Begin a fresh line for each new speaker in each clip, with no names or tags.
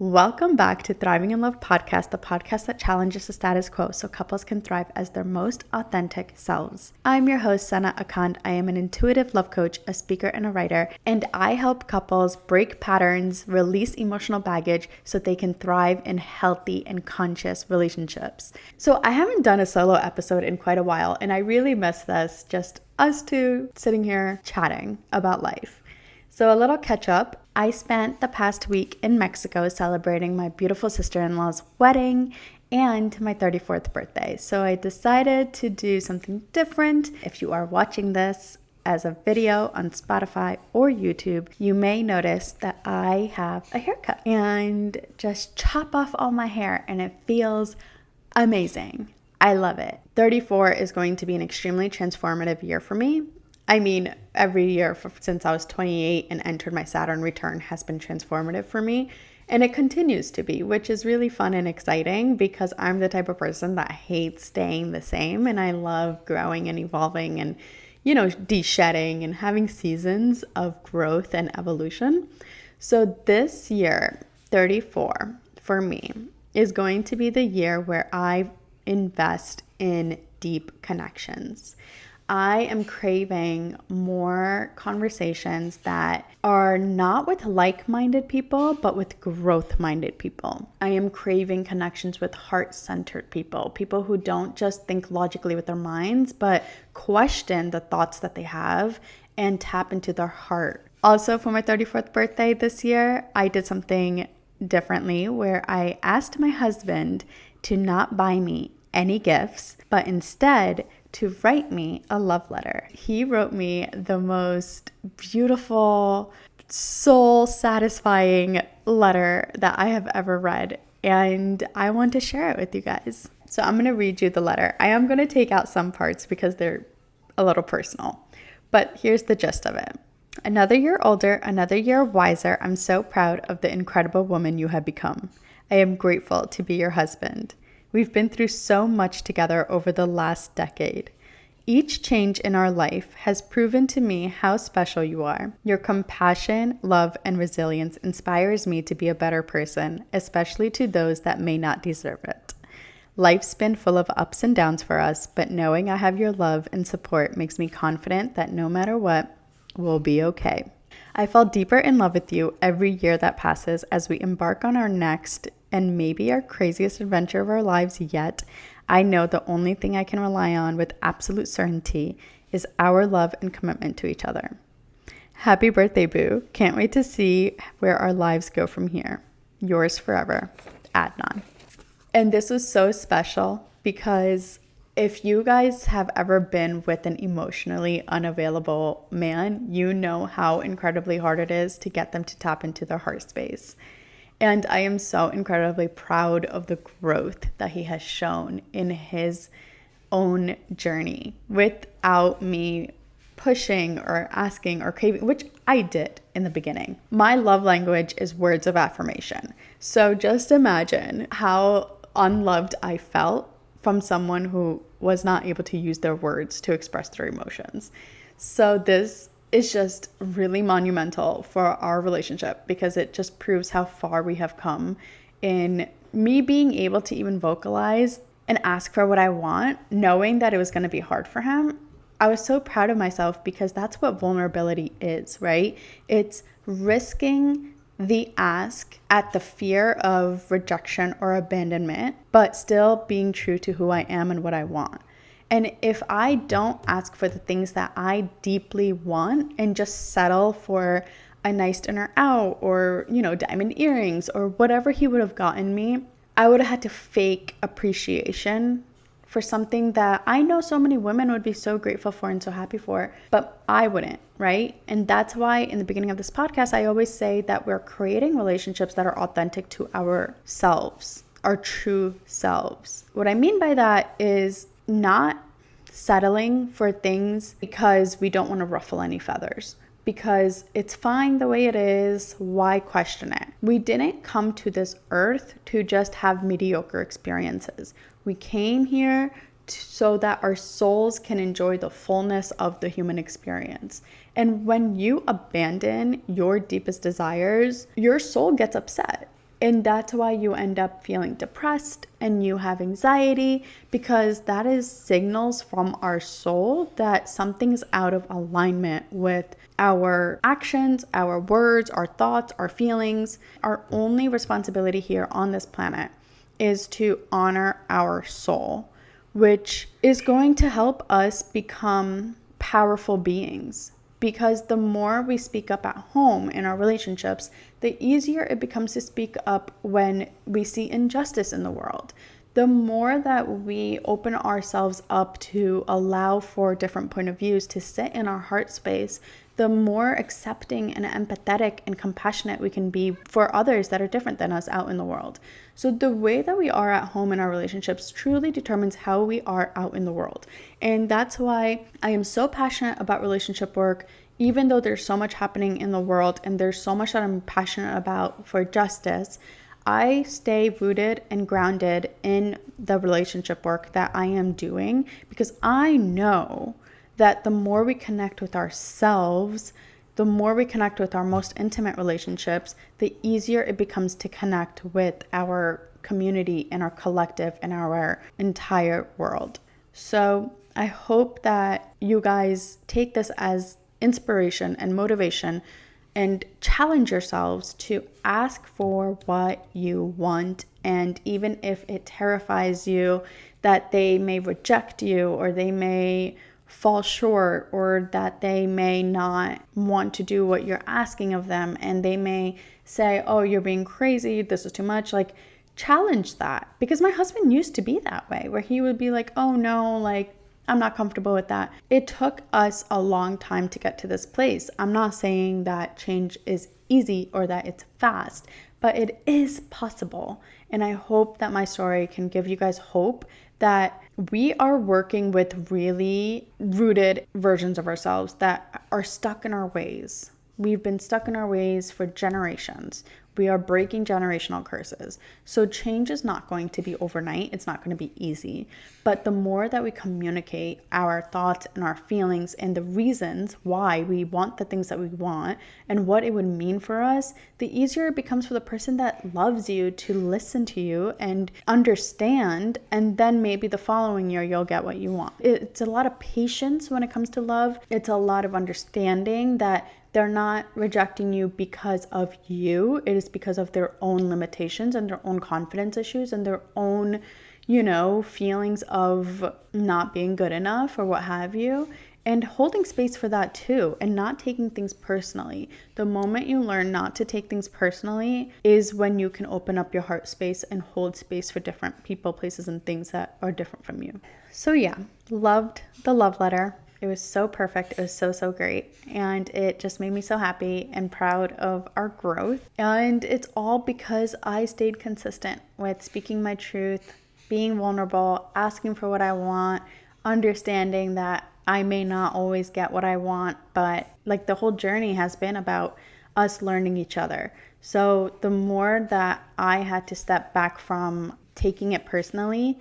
Welcome back to Thriving in Love podcast, the podcast that challenges the status quo so couples can thrive as their most authentic selves. I'm your host, Sana Akhand. I am an intuitive love coach, a speaker, and a writer, and I help couples break patterns, release emotional baggage so they can thrive in healthy and conscious relationships. So I haven't done a solo episode in quite a while, and I really miss this, just us two sitting here chatting about life. So a little catch up. I spent the past week in Mexico celebrating my beautiful sister-in-law's wedding and my 34th birthday. So I decided to do something different. If you are watching this as a video on Spotify or YouTube, you may notice that I have a haircut and just chop off all my hair, and it feels amazing. I love it. 34 is going to be an extremely transformative year for me. I mean, every year since I was 28 and entered my Saturn return has been transformative for me. And it continues to be, which is really fun and exciting because I'm the type of person that hates staying the same. And I love growing and evolving and, de-shedding and having seasons of growth and evolution. So this year, 34, for me, is going to be the year where I invest in deep connections. I am craving more conversations that are not with like-minded people, but with growth-minded people. I am craving connections with heart-centered people who don't just think logically with their minds, but question the thoughts that they have and tap into their heart. Also, for my 34th birthday this year, I did something differently where I asked my husband to not buy me any gifts, but instead to write me a love letter. He wrote me the most beautiful, soul-satisfying letter that I have ever read, and I want to share it with you guys. So I'm going to read you the letter. I am going to take out some parts because they're a little personal, but here's the gist of it. Another year older, another year wiser. I'm so proud of the incredible woman you have become. I am grateful to be your husband. We've been through so much together over the last decade. Each change in our life has proven to me how special you are. Your compassion, love, and resilience inspires me to be a better person, especially to those that may not deserve it. Life's been full of ups and downs for us, but knowing I have your love and support makes me confident that no matter what, we'll be okay. I fall deeper in love with you every year that passes as we embark on our next and maybe our craziest adventure of our lives yet. I know the only thing I can rely on with absolute certainty is our love and commitment to each other. Happy birthday, boo. Can't wait to see where our lives go from here. Yours forever, Adnan. And this was so special because if you guys have ever been with an emotionally unavailable man, you know how incredibly hard it is to get them to tap into their heart space. And I am so incredibly proud of the growth that he has shown in his own journey without me pushing or asking or craving, which I did in the beginning. My love language is words of affirmation. So just imagine how unloved I felt from someone who was not able to use their words to express their emotions. So this is just really monumental for our relationship because it just proves how far we have come in me being able to even vocalize and ask for what I want, knowing that it was going to be hard for him. I was so proud of myself because that's what vulnerability is, right? It's risking the ask at the fear of rejection or abandonment, but still being true to who I am and what I want. And if I don't ask for the things that I deeply want and just settle for a nice dinner out or, diamond earrings or whatever he would have gotten me, I would have had to fake appreciation for something that I know so many women would be so grateful for and so happy for, but I wouldn't, right? And that's why in the beginning of this podcast, I always say that we're creating relationships that are authentic to ourselves, our true selves. What I mean by that is not settling for things because we don't want to ruffle any feathers, because it's fine the way it is. Why question it? We didn't come to this earth to just have mediocre experiences. We came here so that our souls can enjoy the fullness of the human experience. And when you abandon your deepest desires, your soul gets upset. And that's why you end up feeling depressed and you have anxiety, because that is signals from our soul that something's out of alignment with our actions, our words, our thoughts, our feelings. Our only responsibility here on this planet is to honor our soul, which is going to help us become powerful beings. Because the more we speak up at home in our relationships, the easier it becomes to speak up when we see injustice in the world. The more that we open ourselves up to allow for different point of views to sit in our heart space, the more accepting and empathetic and compassionate we can be for others that are different than us out in the world. So the way that we are at home in our relationships truly determines how we are out in the world. And that's why I am so passionate about relationship work, even though there's so much happening in the world and there's so much that I'm passionate about for justice. I stay rooted and grounded in the relationship work that I am doing, because I know that the more we connect with ourselves, the more we connect with our most intimate relationships, the easier it becomes to connect with our community and our collective and our entire world. So I hope that you guys take this as inspiration and motivation and challenge yourselves to ask for what you want. And even if it terrifies you that they may reject you, or they may fall short, or that they may not want to do what you're asking of them, and they may say, oh, you're being crazy, this is too much, like, challenge that. Because my husband used to be that way, where he would be like, oh no, like, I'm not comfortable with that. It took us a long time to get to this place. I'm not saying that change is easy or that it's fast, but it is possible. And I hope that my story can give you guys hope that we are working with really rooted versions of ourselves that are stuck in our ways. We've been stuck in our ways for generations. We are breaking generational curses. So change is not going to be overnight. It's not going to be easy. But the more that we communicate our thoughts and our feelings and the reasons why we want the things that we want and what it would mean for us, the easier it becomes for the person that loves you to listen to you and understand. And then maybe the following year, you'll get what you want. It's a lot of patience when it comes to love. It's a lot of understanding that they're not rejecting you because of you. It is because of their own limitations and their own confidence issues and their own, feelings of not being good enough or what have you. And holding space for that too, and not taking things personally. The moment you learn not to take things personally is when you can open up your heart space and hold space for different people, places, and things that are different from you. So yeah, loved the love letter. It was so perfect. It was so great. And it just made me so happy and proud of our growth. And it's all because I stayed consistent with speaking my truth, being vulnerable, asking for what I want, understanding that I may not always get what I want, but like the whole journey has been about us learning each other. So the more that I had to step back from taking it personally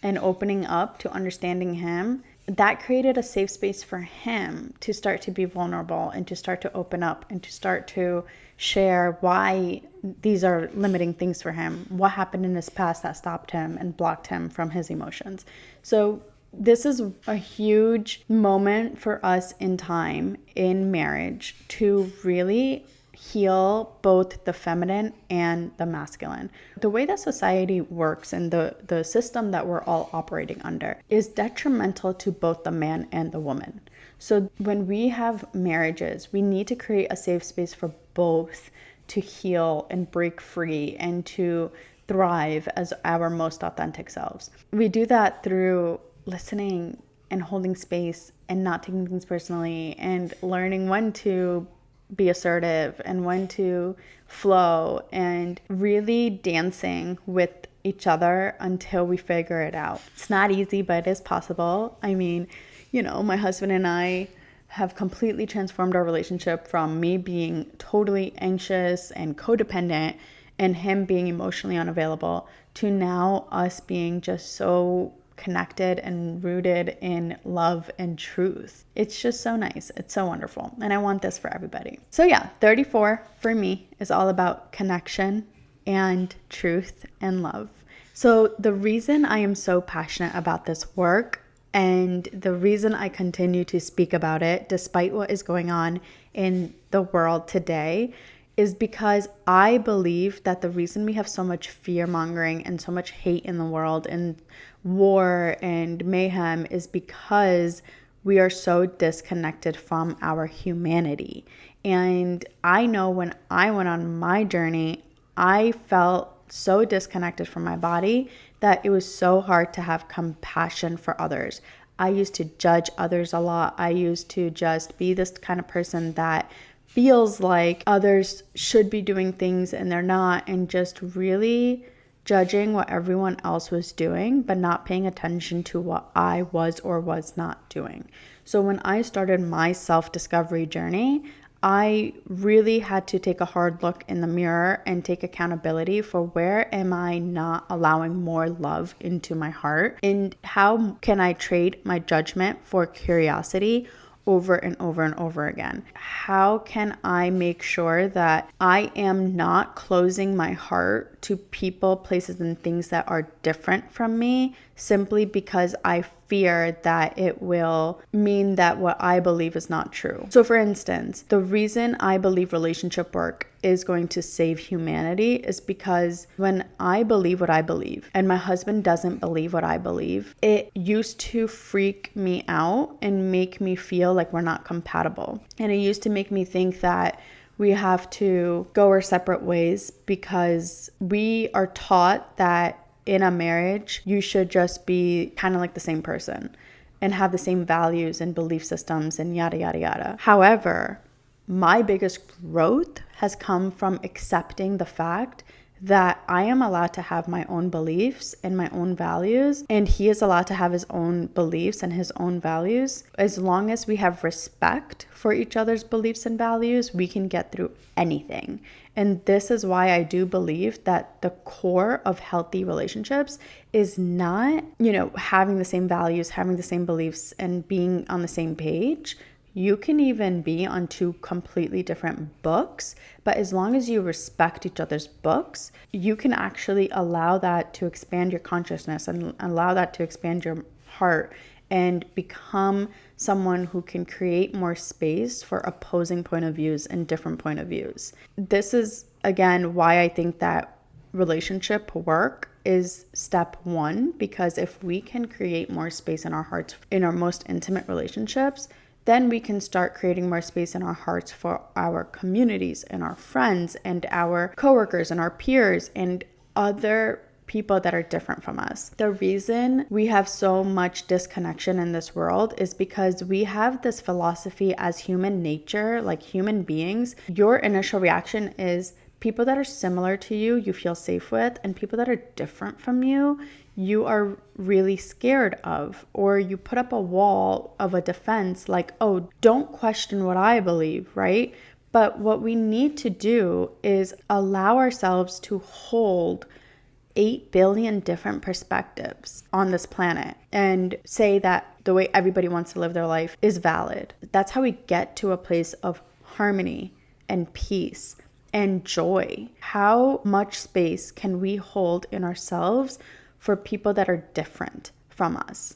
and opening up to understanding him, that created a safe space for him to start to be vulnerable and to start to open up and to start to share why these are limiting things for him, what happened in his past that stopped him and blocked him from his emotions. So this is a huge moment for us in time in marriage to really heal both the feminine and the masculine. The way that society works and the system that we're all operating under is detrimental to both the man and the woman. So when we have marriages, we need to create a safe space for both to heal and break free and to thrive as our most authentic selves. We do that through listening and holding space and not taking things personally and learning when to be assertive and when to flow and really dancing with each other until we figure it out. It's not easy, but it is possible. I mean, my husband and I have completely transformed our relationship from me being totally anxious and codependent and him being emotionally unavailable to now us being just so connected and rooted in love and truth. It's just so nice. It's so wonderful. And I want this for everybody. So yeah, 34 for me is all about connection, and truth and love. So the reason I am so passionate about this work and the reason I continue to speak about it despite what is going on in the world today is because I believe that the reason we have so much fear mongering and so much hate in the world and war and mayhem is because we are so disconnected from our humanity. And I know when I went on my journey, I felt so disconnected from my body that it was so hard to have compassion for others. I used to judge others a lot. I used to just be this kind of person that feels like others should be doing things and they're not, and just really judging what everyone else was doing, but not paying attention to what I was or was not doing. So when I started my self-discovery journey, I really had to take a hard look in the mirror and take accountability for where am I not allowing more love into my heart, and how can I trade my judgment for curiosity over and over and over again. How can I make sure that I am not closing my heart to people, places, and things that are different from me simply because I fear that it will mean that what I believe is not true. So for instance, the reason I believe relationship work is going to save humanity is because when I believe what I believe and my husband doesn't believe what I believe, it used to freak me out and make me feel like we're not compatible. And it used to make me think that we have to go our separate ways because we are taught that in a marriage, you should just be kind of like the same person and have the same values and belief systems and yada, yada, yada. However, my biggest growth has come from accepting the fact that I am allowed to have my own beliefs and my own values, and he is allowed to have his own beliefs and his own values. As long as we have respect for each other's beliefs and values, we can get through anything. And this is why I do believe that the core of healthy relationships is not, having the same values, having the same beliefs, and being on the same page. You can even be on two completely different books, but as long as you respect each other's books, you can actually allow that to expand your consciousness and allow that to expand your heart and become someone who can create more space for opposing point of views and different point of views. This is, again, why I think that relationship work is step one, because if we can create more space in our hearts in our most intimate relationships, then we can start creating more space in our hearts for our communities and our friends and our coworkers and our peers and other people that are different from us. The reason we have so much disconnection in this world is because we have this philosophy as human nature, like human beings. Your initial reaction is people that are similar to you, you feel safe with, and people that are different from you, you are really scared of, or you put up a wall of a defense like, oh, don't question what I believe, right? But what we need to do is allow ourselves to hold 8 billion different perspectives on this planet and say that the way everybody wants to live their life is valid. That's how we get to a place of harmony and peace and joy. How much space can we hold in ourselves for people that are different from us?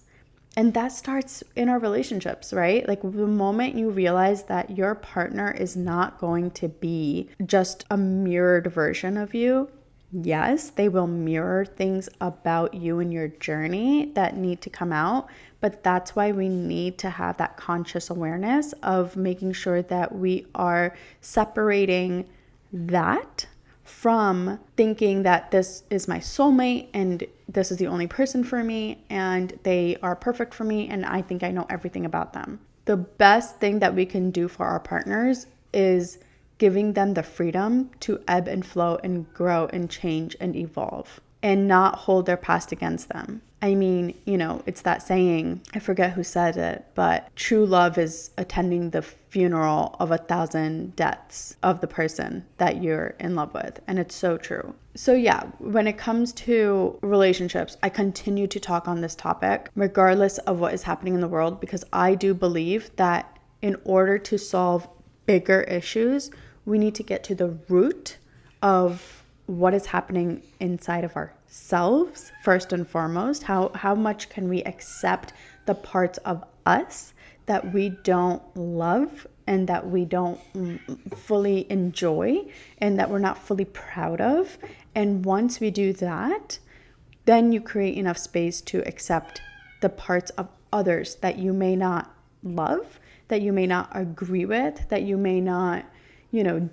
And that starts in our relationships, right? Like the moment you realize that your partner is not going to be just a mirrored version of you. Yes, they will mirror things about you and your journey that need to come out, but that's why we need to have that conscious awareness of making sure that we are separating that from thinking that this is my soulmate and this is the only person for me and they are perfect for me and I think I know everything about them. The best thing that we can do for our partners is giving them the freedom to ebb and flow and grow and change and evolve and not hold their past against them. I mean, it's that saying, I forget who said it, but true love is attending the funeral of 1,000 deaths of the person that you're in love with. And it's so true. So yeah, when it comes to relationships, I continue to talk on this topic regardless of what is happening in the world, because I do believe that in order to solve bigger issues, we need to get to the root of what is happening inside of ourselves first and foremost. How much can we accept the parts of us that we don't love and that we don't fully enjoy and that we're not fully proud of. And once we do that, then you create enough space to accept the parts of others that you may not love, that you may not agree with, that you may not,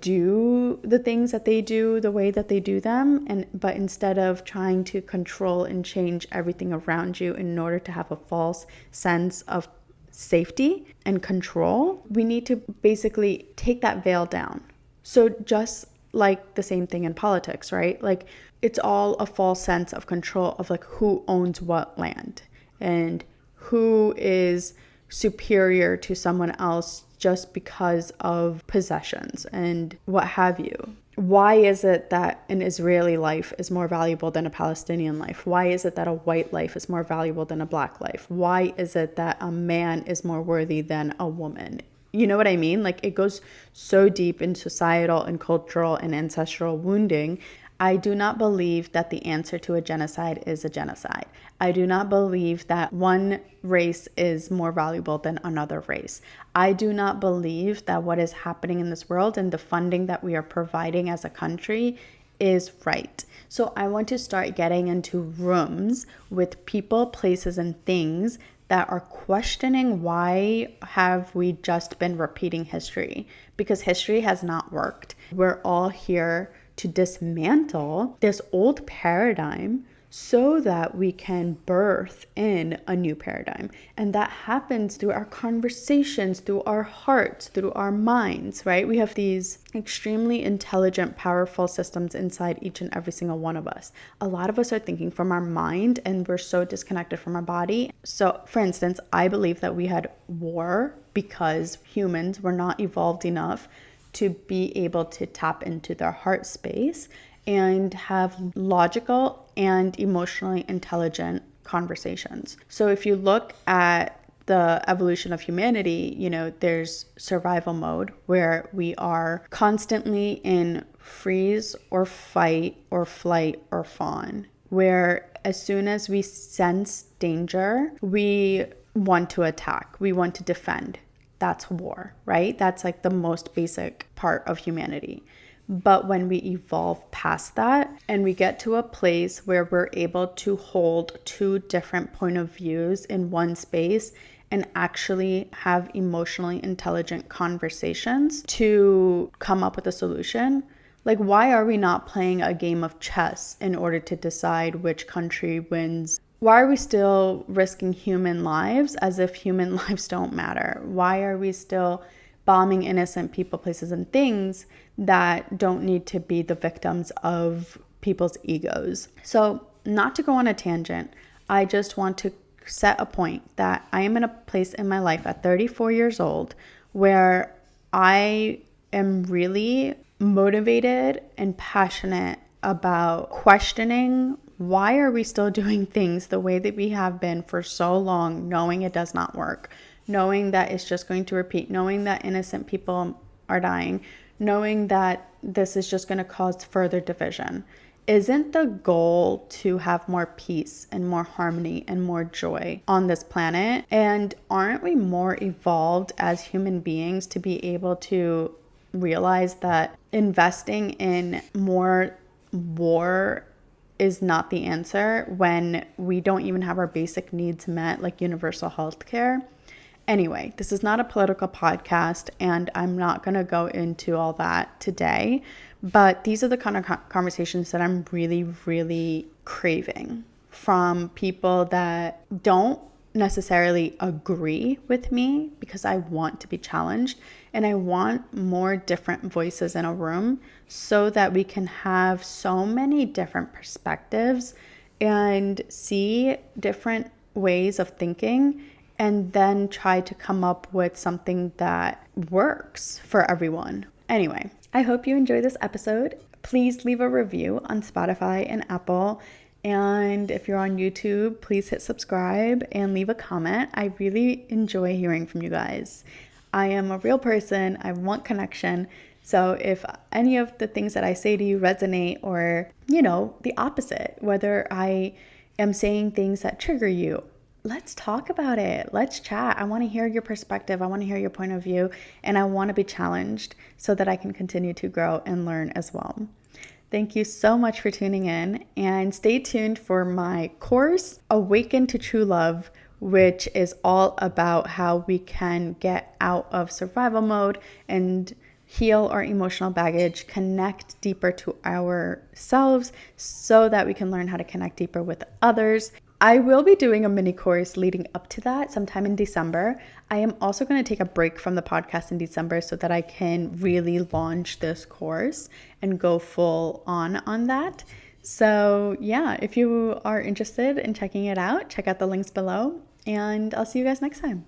do the things that they do the way that they do them. But instead of trying to control and change everything around you in order to have a false sense of safety and control, we need to basically take that veil down. So just like the same thing in politics, right? Like it's all a false sense of control of like who owns what land and who is superior to someone else just because of possessions and what have you. Why is it that an Israeli life is more valuable than a Palestinian life? Why is it that a white life is more valuable than a black life? Why is it that a man is more worthy than a woman? You know what I mean? Like it goes so deep in societal and cultural and ancestral wounding. I do not believe that the answer to a genocide is a genocide. I do not believe that one race is more valuable than another race. I do not believe that what is happening in this world and the funding that we are providing as a country is right. So I want to start getting into rooms with people, places, and things that are questioning why have we just been repeating history? Because history has not worked. We're all here to dismantle this old paradigm so that we can birth in a new paradigm. And that happens through our conversations, through our hearts, through our minds, right? We have these extremely intelligent, powerful systems inside each and every single one of us. A lot of us are thinking from our mind and we're so disconnected from our body. So for instance, I believe that we had war because humans were not evolved enough to be able to tap into their heart space and have logical and emotionally intelligent conversations. So if you look at the evolution of humanity, there's survival mode where we are constantly in freeze or fight or flight or fawn, where as soon as we sense danger, we want to attack, we want to defend. That's war, right? That's like the most basic part of humanity. But when we evolve past that and we get to a place where we're able to hold two different point of views in one space and actually have emotionally intelligent conversations to come up with a solution, like why are we not playing a game of chess in order to decide which country wins? Why are we still risking human lives as if human lives don't matter? Why are we still bombing innocent people, places, and things that don't need to be the victims of people's egos? So, not to go on a tangent, I just want to set a point that I am in a place in my life at 34 years old where I am really motivated and passionate about questioning why are we still doing things the way that we have been for so long, knowing it does not work, knowing that it's just going to repeat, knowing that innocent people are dying, knowing that this is just going to cause further division. Isn't the goal to have more peace and more harmony and more joy on this planet? And aren't we more evolved as human beings to be able to realize that investing in more war is not the answer when we don't even have our basic needs met, like universal health care? Anyway, this is not a political podcast, and I'm not going to go into all that today, but these are the kind of conversations that I'm really, really craving from people that don't necessarily agree with me, because I want to be challenged and I want more different voices in a room so that we can have so many different perspectives and see different ways of thinking and then try to come up with something that works for everyone. Anyway, I hope you enjoy this episode. Please leave a review on Spotify and Apple. And if you're on YouTube, please hit subscribe and leave a comment. I really enjoy hearing from you guys. I am a real person. I want connection. So if any of the things that I say to you resonate, or, you know, the opposite, whether I am saying things that trigger you, let's talk about it. Let's chat. I want to hear your perspective. I want to hear your point of view, and I want to be challenged so that I can continue to grow and learn as well. Thank you so much for tuning in, and stay tuned for my course, Awaken to True Love, which is all about how we can get out of survival mode and heal our emotional baggage, connect deeper to ourselves so that we can learn how to connect deeper with others. I will be doing a mini course leading up to that sometime in December. I am also going to take a break from the podcast in December so that I can really launch this course and go full on that. So yeah, if you are interested in checking it out, check out the links below, and I'll see you guys next time.